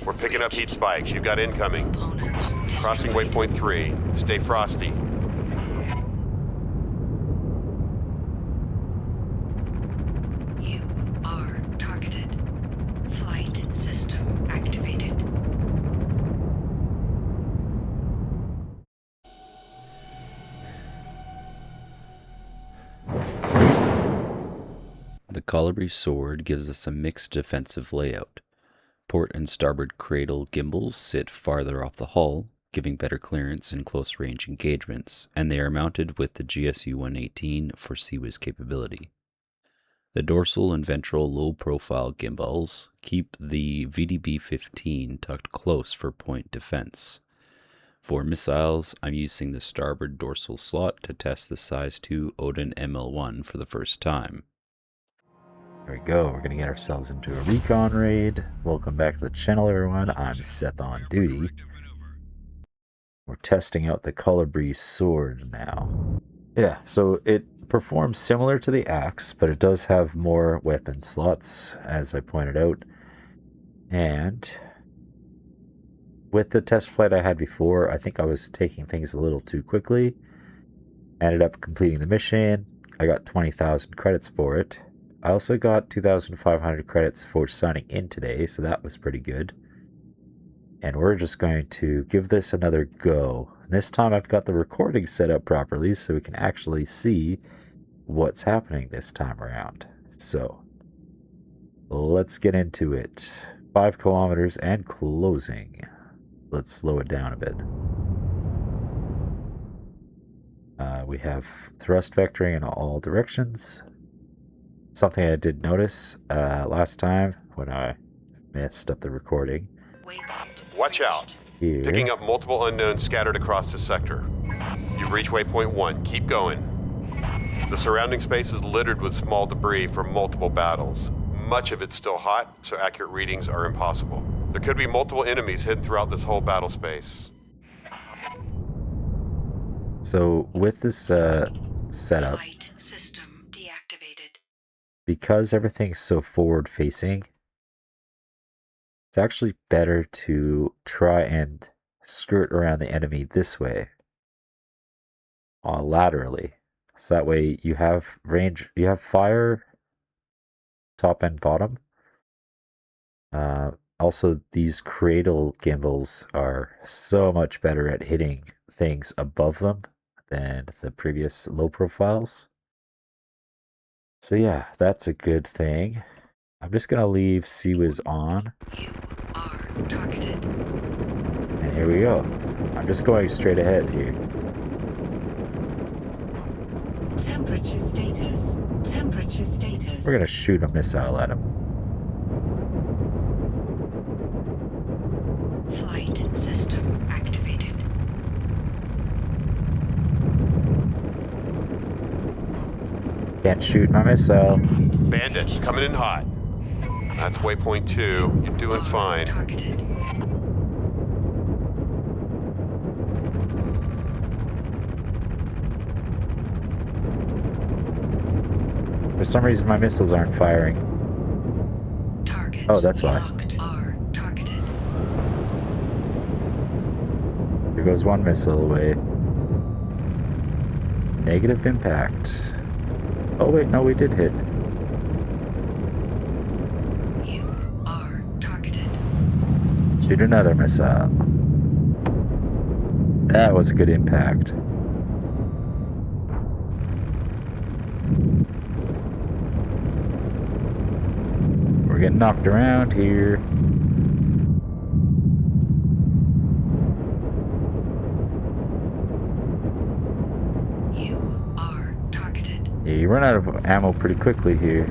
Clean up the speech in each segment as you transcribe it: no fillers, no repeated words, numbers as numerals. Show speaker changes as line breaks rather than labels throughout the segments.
We're picking up heat spikes. You've got incoming. Crossing waypoint 3. Stay frosty.
You are targeted. Flight system activated.
The Kolibri Sword gives us a mixed defensive layout. Port and starboard cradle gimbals sit farther off the hull, giving better clearance in close-range engagements, and they are mounted with the GSU-118 for CWIS capability. The dorsal and ventral low-profile gimbals keep the VDB-15 tucked close for point defense. For missiles, I'm using the starboard dorsal slot to test the size 2 ODIN ML1 for the first time.
There we go, we're going to get ourselves into a recon raid. Welcome back to the channel, everyone. I'm SethOnDuty. We're testing out the Kolibri Sword now. Yeah, so it performs similar to the axe, but it does have more weapon slots, as I pointed out. And with the test flight I had before, I think I was taking things a little too quickly. Ended up completing the mission. I got 20,000 credits for it. I also got 2,500 credits for signing in today, so that was pretty good. And we're just going to give this another go. This time I've got the recording set up properly so we can actually see what's happening this time around. So, let's get into it. 5 kilometers and closing. Let's slow it down a bit. We have thrust vectoring in all directions. Something I did notice last time when I messed up the recording.
Watch out.
Here.
Picking up multiple unknowns scattered across the sector. You've reached waypoint 1. Keep going. The surrounding space is littered with small debris from multiple battles. Much of it's still hot, so accurate readings are impossible. There could be multiple enemies hidden throughout this whole battle space.
So with this setup,
Flight system deactivated.
because everything's so forward facing, it's actually better to try and skirt around the enemy this way, laterally. So that way you have range, you have fire, top and bottom. Also, these cradle gimbals are so much better at hitting things above them than the previous low profiles. So yeah, that's a good thing. I'm just going to leave CWIS on.
You are targeted.
And here we go. I'm just going straight ahead here.
Temperature status. Temperature status.
We're going to shoot a missile at him.
Flight system activated.
Can't shoot my missile.
Bandits coming in hot. That's waypoint 2. You're doing fine.
Targeted.
For some reason, my missiles aren't firing.
Target.
Oh, that's why.
Locked. Are targeted.
There goes one missile away. Negative impact. Oh wait, no, we did hit.
You are targeted.
Shoot another missile. That was a good impact. We're getting knocked around here.
You are targeted.
Yeah, you run out of ammo pretty quickly here.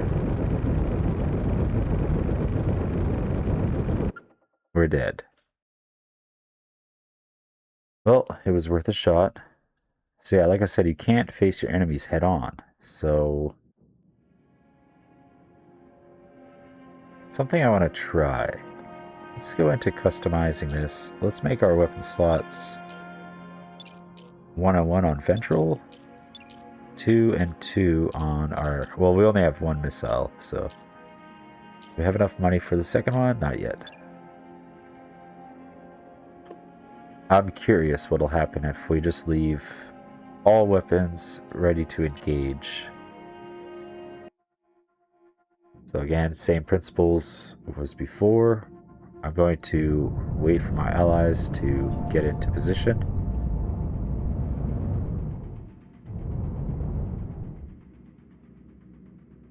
We're dead. Well, it was worth a shot. So yeah, like I said, you can't face your enemies head on. So something I want to try. Let's go into customizing this. Let's make our weapon slots 1 on ventral, 2 and 2 on our... Well, we only have one missile, so... Do we have enough money for the second one? Not yet. I'm curious what'll happen if we just leave all weapons ready to engage. So again, same principles as before. I'm going to wait for my allies to get into position.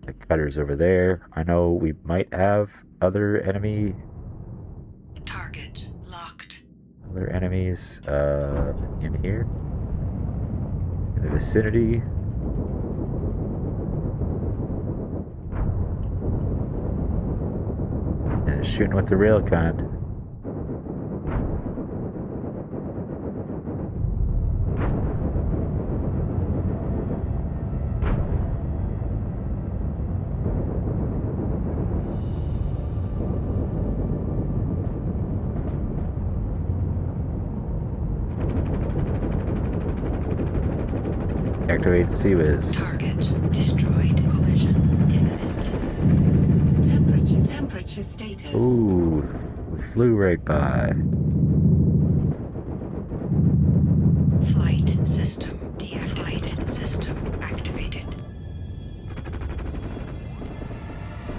The cutter's over there. I know we might have other enemy
Target locked.
other enemies in here. In the vicinity. And shooting with the railgun. Activate CWIS.
Target destroyed. Collision imminent. Temperature status.
Ooh, we flew right by.
Flight system deactivated. System activated.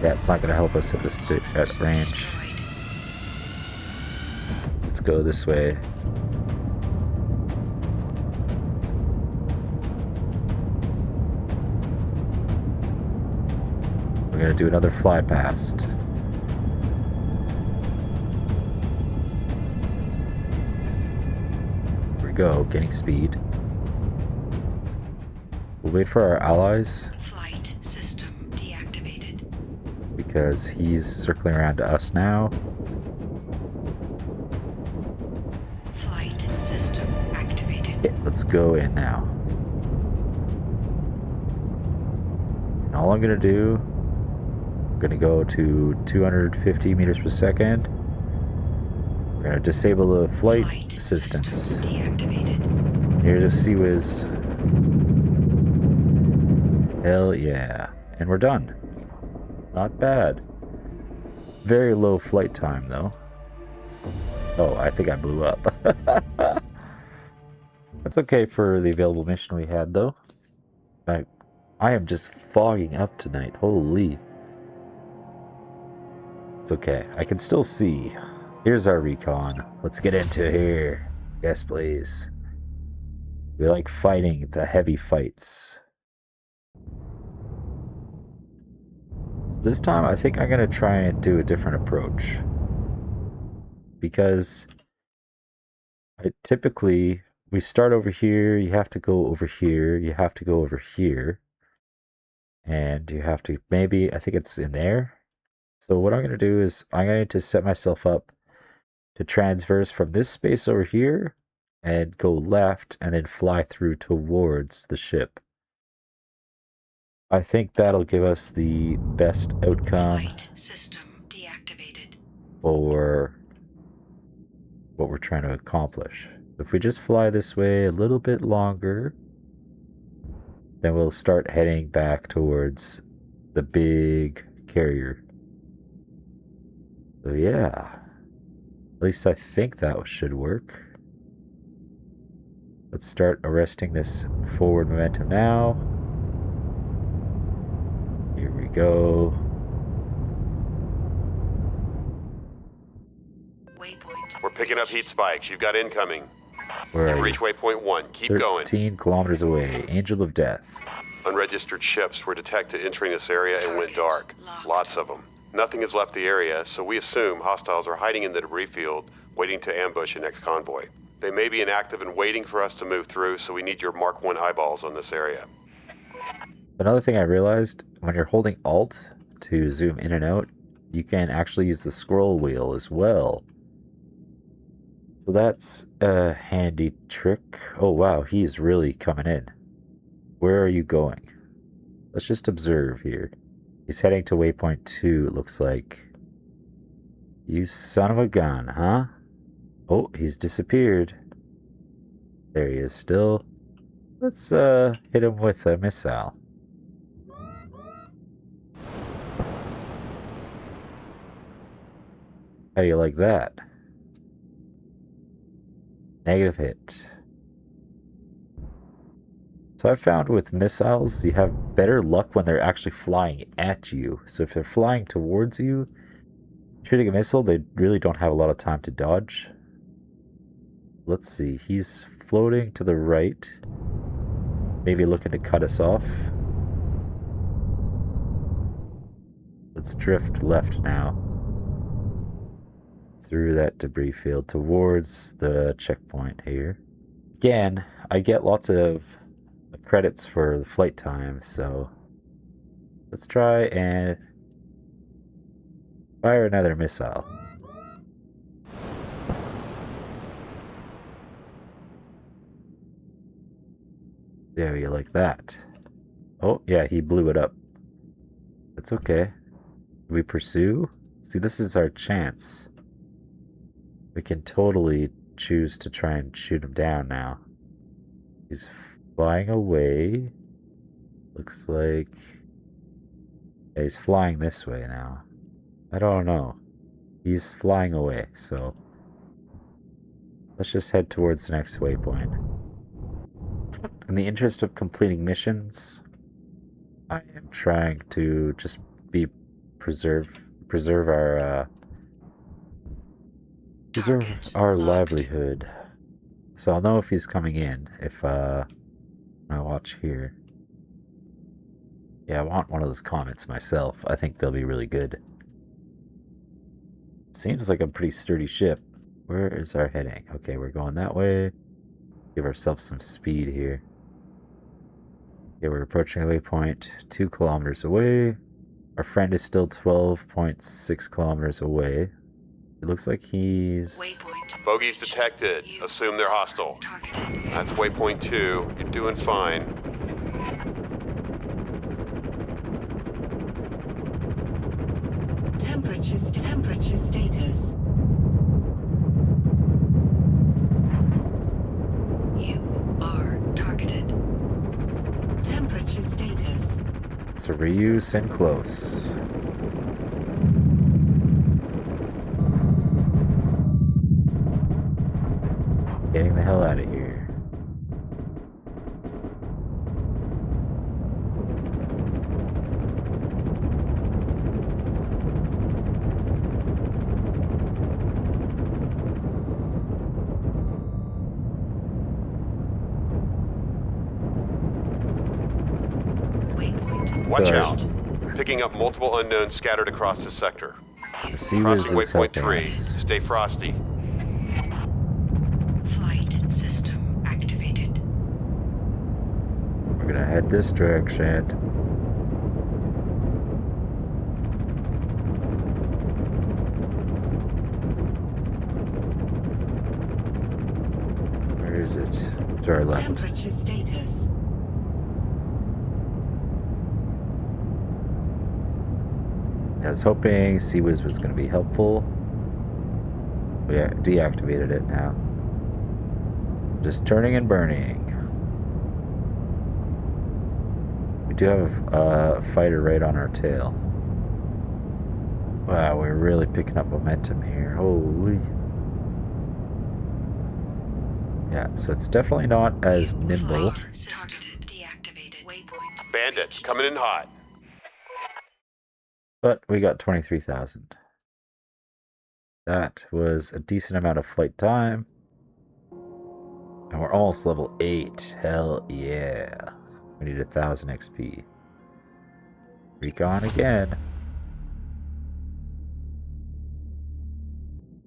Yeah, it's not going to help us at this at range.
Destroyed.
Let's go this way. We're going to do another fly past. Here we go, getting speed. We'll wait for our allies
Flight system deactivated.
because he's circling around to us now.
Flight system activated.
Okay, let's go in now. And all I'm going to do, I'm going to go to 250 meters per second. We're going to disable the flight assistance.
System deactivated.
Here's a CWIS. Hell yeah. And we're done. Not bad. Very low flight time though. Oh, I think I blew up. That's okay for the available mission we had though. I am just fogging up tonight. Holy. It's okay. I can still see. Here's our recon. Let's get into here. Yes, please. We like fighting the heavy fights. So this time, I think I'm going to try and do a different approach. Because typically, we start over here, you have to go over here, you have to go over here. And you have to, maybe, I think it's in there. So what I'm going to do is, I'm going to set myself up to transverse from this space over here and go left and then fly through towards the ship. I think that'll give us the best outcome
Flight system deactivated.
for what we're trying to accomplish. If we just fly this way a little bit longer, then we'll start heading back towards the big carrier. So yeah, at least I think that should work. Let's start arresting this forward momentum now. Here we go.
Waypoint.
We're picking up heat spikes. You've got incoming.
Where
You've
are you?
reached waypoint 1. Keep going.
13 kilometers away. Angel of Death.
Unregistered ships were detected entering this area and went dark.
Locked.
Lots of them. Nothing has left the area, so we assume hostiles are hiding in the debris field, waiting to ambush a next convoy. They may be inactive and waiting for us to move through, so we need your Mark 1 eyeballs on this area.
Another thing I realized, when you're holding Alt to zoom in and out, you can actually use the scroll wheel as well. So that's a handy trick. Oh wow, he's really coming in. Where are you going? Let's just observe here. He's heading to waypoint 2, it looks like. You son of a gun, huh? Oh, he's disappeared. There he is still. Let's hit him with a missile. How do you like that? Negative hit. So I've found with missiles, you have better luck when they're actually flying at you. So if they're flying towards you, shooting a missile, they really don't have a lot of time to dodge. Let's see, he's floating to the right. Maybe looking to cut us off. Let's drift left now. Through that debris field towards the checkpoint here. Again, I get lots of credits for the flight time, so let's try and fire another missile. There, you like that. Oh, yeah, he blew it up. That's okay. We pursue? See, this is our chance. We can totally choose to try and shoot him down now. He's flying away. Looks like... yeah, he's flying this way now. I don't know. He's flying away, so... let's just head towards the next waypoint. In the interest of completing missions, I am trying to just preserve our livelihood. So I'll know if he's coming in if I watch here. Yeah, I want one of those comets myself. I think they'll be really good. Seems like a pretty sturdy ship. Where is our heading? Okay, we're going that way. Give ourselves some speed here. Okay, we're approaching the waypoint 2 kilometers away. Our friend is still 12.6 kilometers away. It looks like he's...
Waypoint.
Bogeys detected. Assume they're hostile.
Targeted.
That's waypoint 2. You're doing fine.
Temperature status. You are targeted. Temperature status.
It's a reuse and close. Getting the hell out of here.
Watch
Sorry.
out. Picking up multiple unknowns scattered across this sector.
The sea whiz
Crossing
is
waypoint
helping
3.
us.
Stay frosty.
Flight system activated.
We're gonna head this direction. Where is it? It's to our left.
Temperature status.
I was hoping sea whiz was going to be helpful. We deactivated it now. Just turning and burning. We do have a fighter right on our tail. Wow, we're really picking up momentum here. Holy. Yeah, so it's definitely not as nimble.
Flight system deactivated. Waypoint.
Bandits coming in hot.
But we got 23,000. That was a decent amount of flight time. And we're almost level 8. Hell yeah. We need 1,000 XP. Recon again.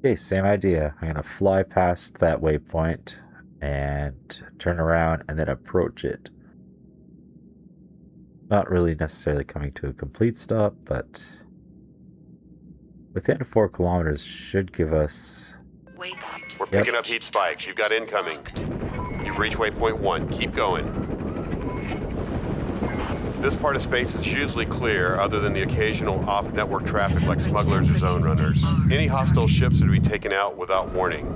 Okay, same idea. I'm going to fly past that waypoint and turn around and then approach it. Not really necessarily coming to a complete stop, but within 4 kilometers should give us...
Waypoint.
We're picking up heat spikes. You've got incoming. You've reached waypoint 1. Keep going. This part of space is usually clear other than the occasional off-network traffic like smugglers or zone runners. Any hostile ships are to be taken out without warning.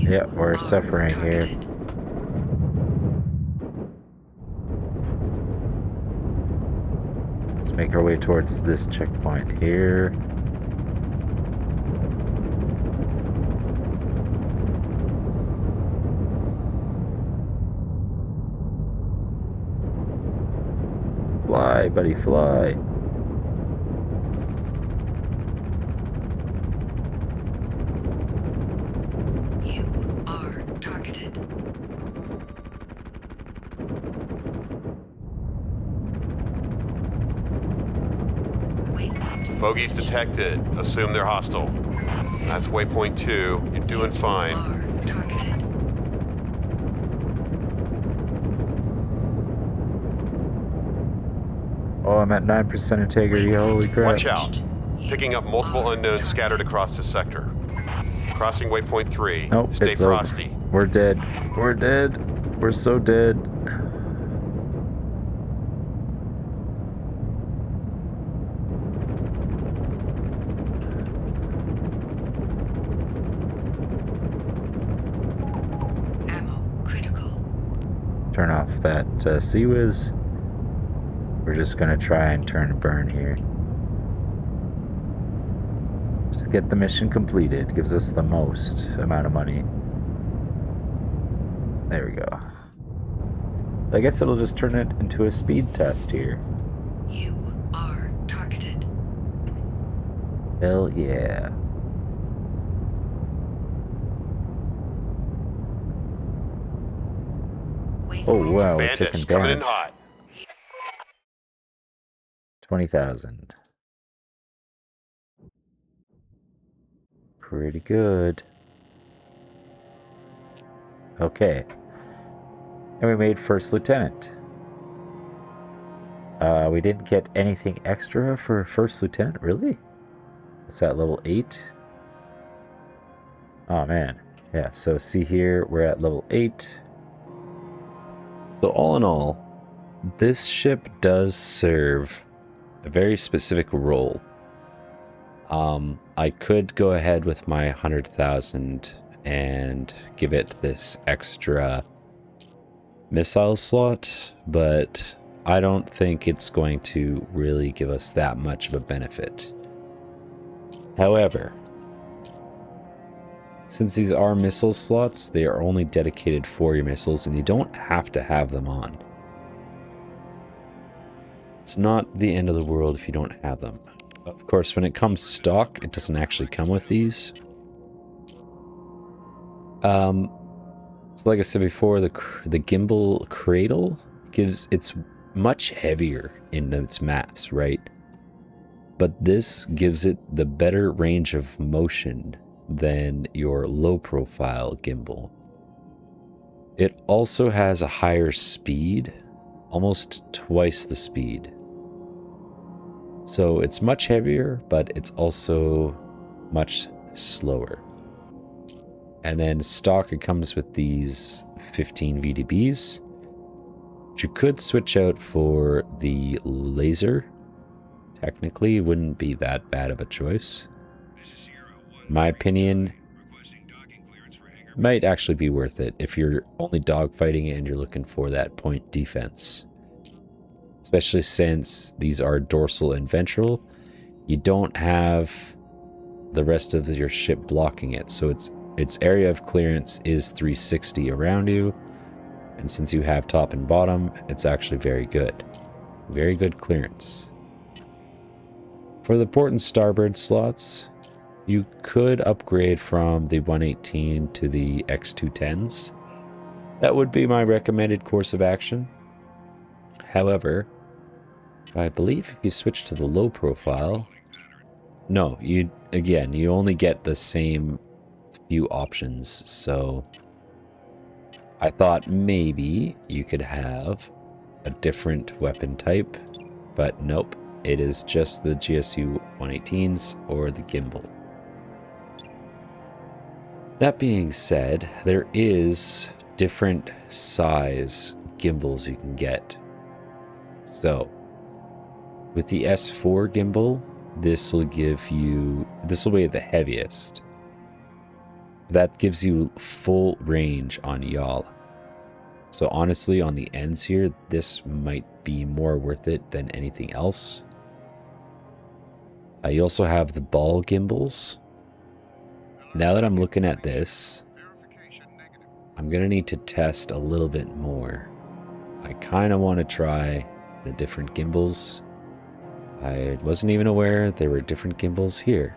Yeah, we're suffering here. Let's make our way towards this checkpoint here. Fly, buddy, fly.
You are targeted. Waypoint.
Bogies detected. Assume they're hostile. That's waypoint 2. You're doing fine.
Are targeted.
Oh, I'm at 9% integrity. Holy crap.
Watch out. Picking up multiple unknowns scattered across the sector. Crossing waypoint 3.
Nope,
Stay
it's over.
frosty.
We're dead. We're dead. We're so dead.
Ammo critical.
Turn off that Sea-Wiz. We're just gonna try and turn and burn here. Just get the mission completed. Gives us the most amount of money. There we go. I guess it'll just turn it into a speed test here.
You are targeted.
Hell yeah.
Waypoint.
Oh wow, we're
Bandits
taking
coming in
damage.
hot.
20,000. Pretty good. Okay. And we made first lieutenant. We didn't get anything extra for first lieutenant, really? It's at level 8. Oh man. Yeah, so see here, we're at level 8.
So all in all, this ship does serve a very specific role. I could go ahead with my 100,000 and give it this extra missile slot, but I don't think it's going to really give us that much of a benefit. However, since these are missile slots, they are only dedicated for your missiles and you don't have to have them on. It's not the end of the world if you don't have them. Of course, when it comes stock, it doesn't actually come with these. So like I said before, the gimbal cradle it's much heavier in its mass, right? But this gives it the better range of motion than your low profile gimbal. It also has a higher speed, almost twice the speed. So it's much heavier, but it's also much slower. And then stock, it comes with these 15 VDBs, which you could switch out for the laser. Technically, it wouldn't be that bad of a choice. In my opinion, might actually be worth it if you're only dogfighting and you're looking for that point defense. Especially since these are dorsal and ventral, you don't have the rest of your ship blocking it. So its area of clearance is 360 around you. And since you have top and bottom, it's actually very good. Very good clearance. For the port and starboard slots, you could upgrade from the 118 to the X210s. That would be my recommended course of action. However, I believe if you switch to the low profile, no, you only get the same few options. So I thought maybe you could have a different weapon type, but nope, it is just the GSU 118s or the gimbal. That being said, there is different size gimbals you can get. So with the S4 gimbal, this will be the heaviest. That gives you full range on y'all. So honestly, on the ends here, this might be more worth it than anything else. You also have the ball gimbals. Now that I'm looking at this, I'm going to need to test a little bit more. I kind of want to try the different gimbals. I wasn't even aware there were different gimbals here.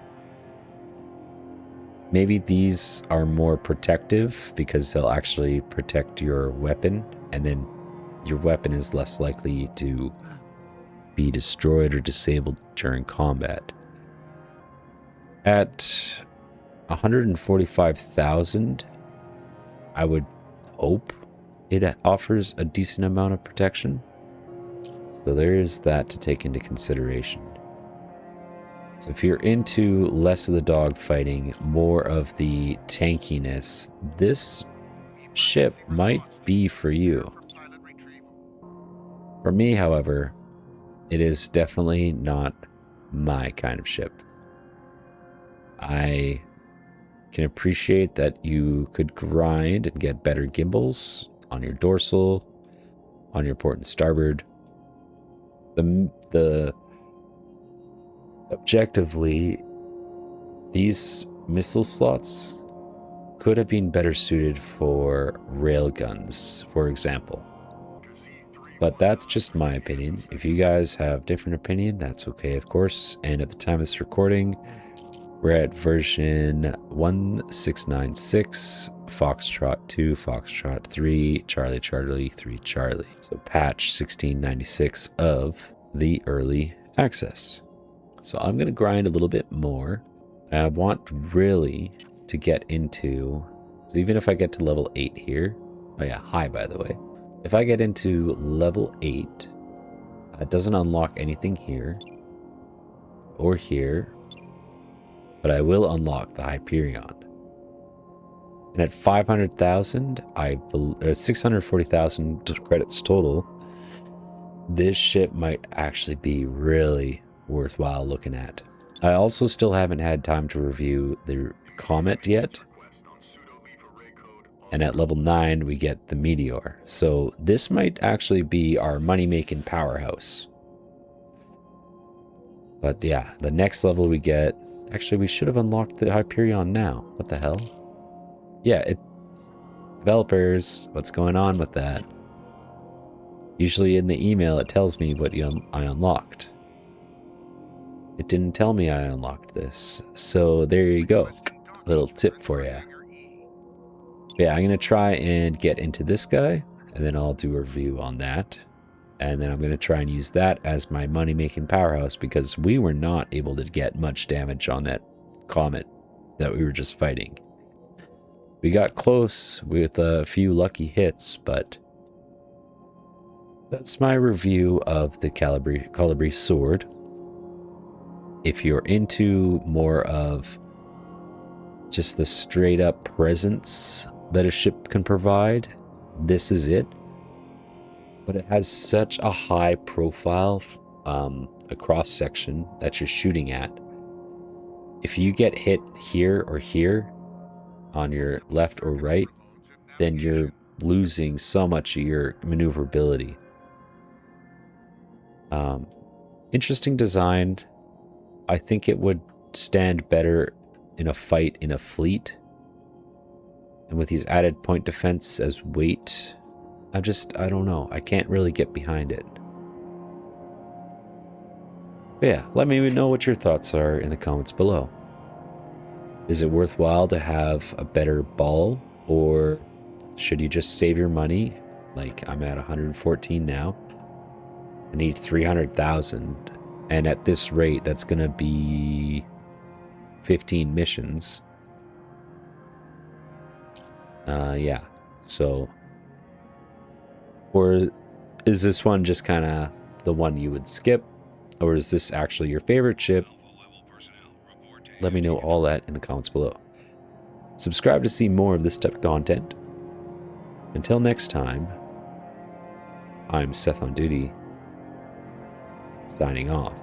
Maybe these are more protective because they'll actually protect your weapon, and then your weapon is less likely to be destroyed or disabled during combat. At 145,000, I would hope it offers a decent amount of protection. So there is that to take into consideration. So if you're into less of the dogfighting, more of the tankiness, this ship might be for you. For me, however, it is definitely not my kind of ship. I can appreciate that you could grind and get better gimbals on your dorsal, on your port and starboard. The objectively, these missile slots could have been better suited for railguns, for example. But that's just my opinion. If you guys have different opinion, that's okay, of course. And at the time of this recording, we're at version 1696, Foxtrot 2, Foxtrot 3, Charlie Charlie 3 Charlie. So patch 1696 of the early access. So I'm going to grind a little bit more. I want really to get into, so even if I get to level 8 here, oh yeah, high by the way. If I get into level 8, it doesn't unlock anything here or here, but I will unlock the Hyperion. And at 500,000, 640,000 credits total, this ship might actually be really worthwhile looking at. I also still haven't had time to review the Comet yet. And at level 9, we get the Meteor. So this might actually be our money-making powerhouse. But yeah, the next level we get... Actually, we should have unlocked the Hyperion now. What the hell? Yeah, developers, what's going on with that? Usually in the email, it tells me what I unlocked. It didn't tell me I unlocked this. So there you go. Little tip for you. Yeah, I'm going to try and get into this guy, and then I'll do a review on that. And then I'm going to try and use that as my money-making powerhouse, because we were not able to get much damage on that comet that we were just fighting. We got close with a few lucky hits, but that's my review of the Kolibri Sword. If you're into more of just the straight-up presence that a ship can provide, this is it. But it has such a high profile, a cross-section that you're shooting at. If you get hit here or here, on your left or right, then you're losing so much of your maneuverability. Interesting design. I think it would stand better in a fight in a fleet. And with these added point defense as weight, I don't know. I can't really get behind it. But yeah, let me know what your thoughts are in the comments below. Is it worthwhile to have a better ball, or should you just save your money? Like, I'm at 114 now. I need 300,000, and at this rate, that's gonna be 15 missions. Yeah, so... Or is this one just kind of the one you would skip? Or is this actually your favorite ship? Let me know all that in the comments below. Subscribe to see more of this type of content. Until next time, I'm SethOnDuty, signing off.